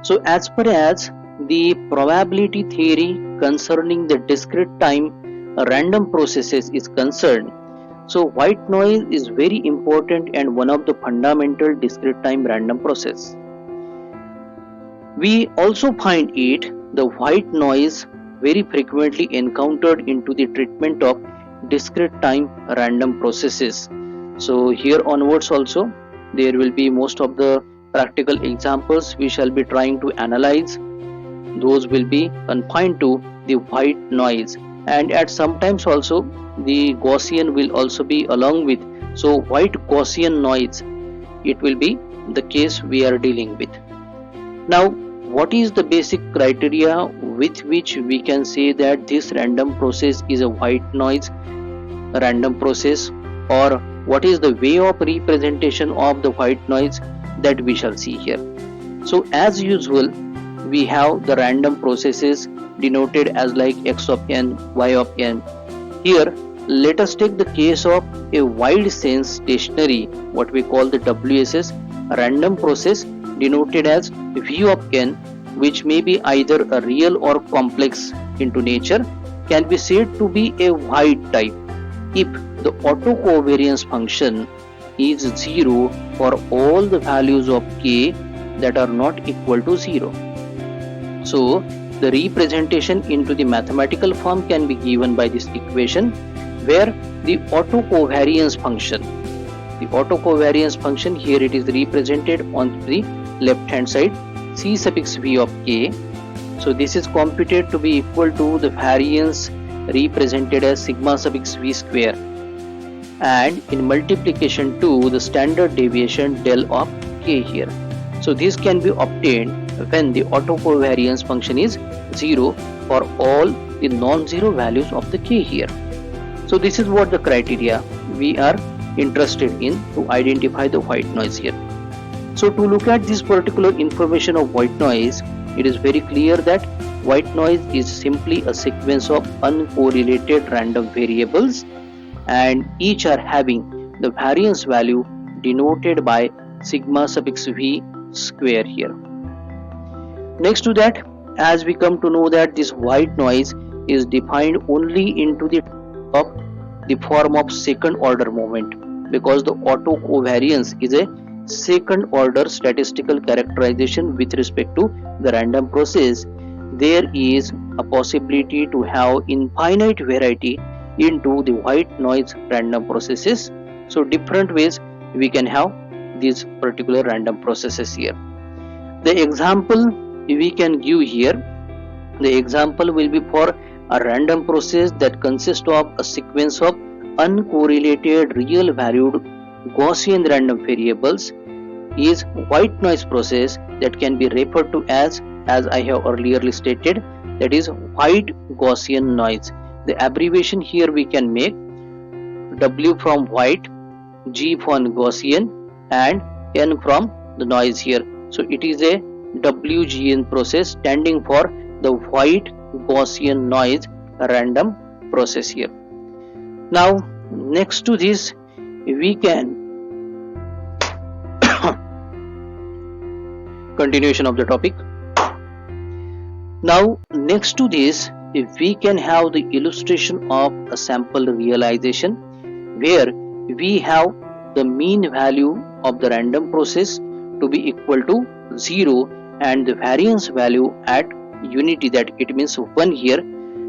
So as per as the probability theory concerning the discrete time random processes is concerned, so white noise is very important and one of the fundamental discrete time random process. We also find it the white noise very frequently encountered into the treatment of discrete time random processes. So here onwards also there will be most of the practical examples we shall be trying to analyze. Those will be confined to the white noise, and at sometimes also the Gaussian will also be along with. So white Gaussian noise, it will be the case we are dealing with. Now what is the basic criteria with which we can say that this random process is a white noise random process, or what is the way of representation of the white noise, that we shall see here. So as usual we have the random processes denoted as like x of n, y of n. Here let us take the case of a wide sense stationary, what we call the WSS random process denoted as v of n, which may be either a real or complex into nature, can be said to be a white type if the autocovariance function is 0 for all the values of k that are not equal to 0. So the representation into the mathematical form can be given by this equation, where the autocovariance function here it is represented on the left hand side c suffix v of k. So this is computed to be equal to the variance represented as sigma suffix v square, and in multiplication to the standard deviation del of k here. So this can be obtained when the autocovariance function is 0 for all the non-zero values of the k here. So this is what the criteria we are interested in to identify the white noise here. So to look at this particular information of white noise, it is very clear that white noise is simply a sequence of uncorrelated random variables, and each are having the variance value denoted by sigma suffix v square here. Next to that, as we come to know that this white noise is defined only into the form of second order moment, because the autocovariance is a second order statistical characterization with respect to the random process. There is a possibility to have infinite variety into the white noise random processes. So different ways we can have these particular random processes here. The example we can give here, the example will be for a random process that consists of a sequence of uncorrelated real valued Gaussian random variables is white noise process that can be referred to as I have earlier stated, that is white Gaussian noise. The abbreviation here we can make W from white, G from Gaussian, and N from the noise here. So it is a WGN process standing for the white Gaussian noise random process here. Now next to this we can continuation of the topic. Now next to this we can have the illustration of a sample realization, where we have the mean value of the random process to be equal to 0 and the variance value at unity, that it means 1 here,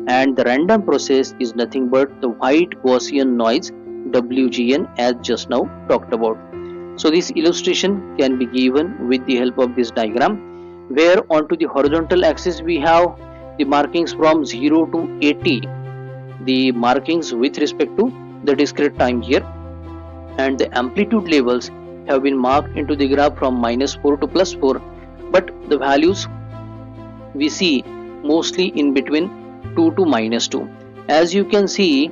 and the random process is nothing but the white Gaussian noise WGN as just now talked about. So this illustration can be given with the help of this diagram, where onto the horizontal axis we have the markings from 0 to 80, the markings with respect to the discrete time here, and the amplitude levels have been marked into the graph from -4 to +4, but the values we see mostly in between 2 to -2. As you can see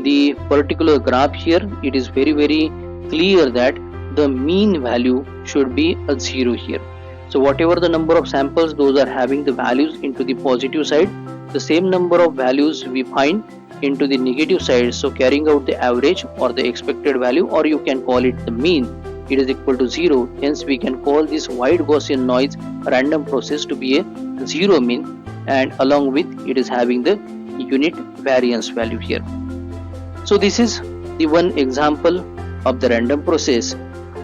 the particular graph here, it is very clear that the mean value should be a 0 here. So whatever the number of samples, those are having the values into the positive side, the same number of values we find into the negative side. So carrying out the average or the expected value, or you can call it the mean, it is equal to 0. Hence we can call this wide Gaussian noise random process to be a zero mean, and along with it is having the unit variance value here. So this is the one example of the random process.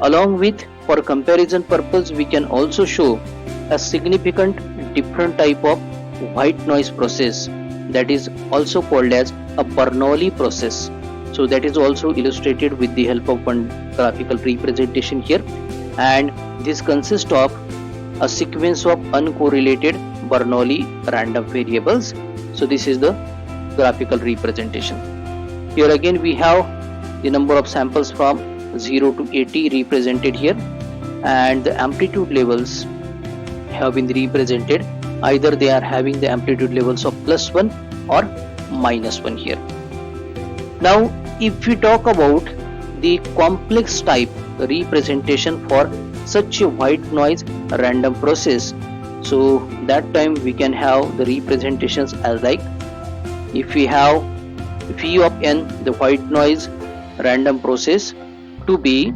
Along with, for comparison purpose, we can also show a significant different type of white noise process, that is also called as a Bernoulli process. So that is also illustrated with the help of one graphical representation here, and this consists of a sequence of uncorrelated Bernoulli random variables. So this is the graphical representation. Here again we have the number of samples from 0 to 80 represented here, and the amplitude levels have been represented, either they are having the amplitude levels of +1 or -1 here. Now if we talk about the complex type representation for such a white noise random process, so that time we can have the representations as like, if we have V of n, the white noise random process, to be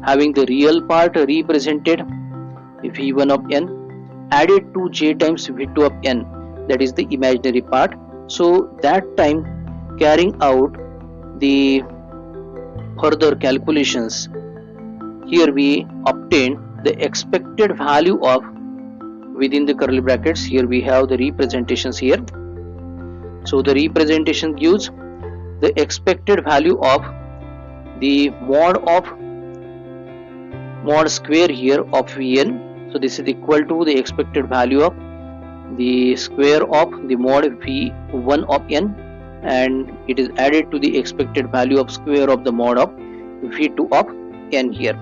having the real part represented V1 of n added to j times V2 of n, that is the imaginary part. So that time carrying out the further calculations, here we obtain the expected value of, within the curly brackets, here we have the representations here. So the representation gives the expected value of the mod square here of Vn. So this is equal to the expected value of the square of the mod V1 of n, and it is added to the expected value of square of the mod of V2 of n here.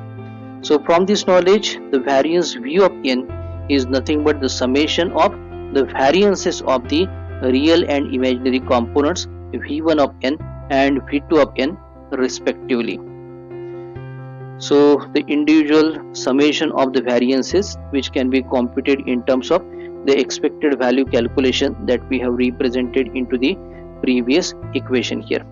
So from this knowledge, the variance V of n is nothing but the summation of the variances of the real and imaginary components V1 of n and V2 of n respectively. So the individual summation of the variances, which can be computed in terms of the expected value calculation that we have represented into the previous equation here.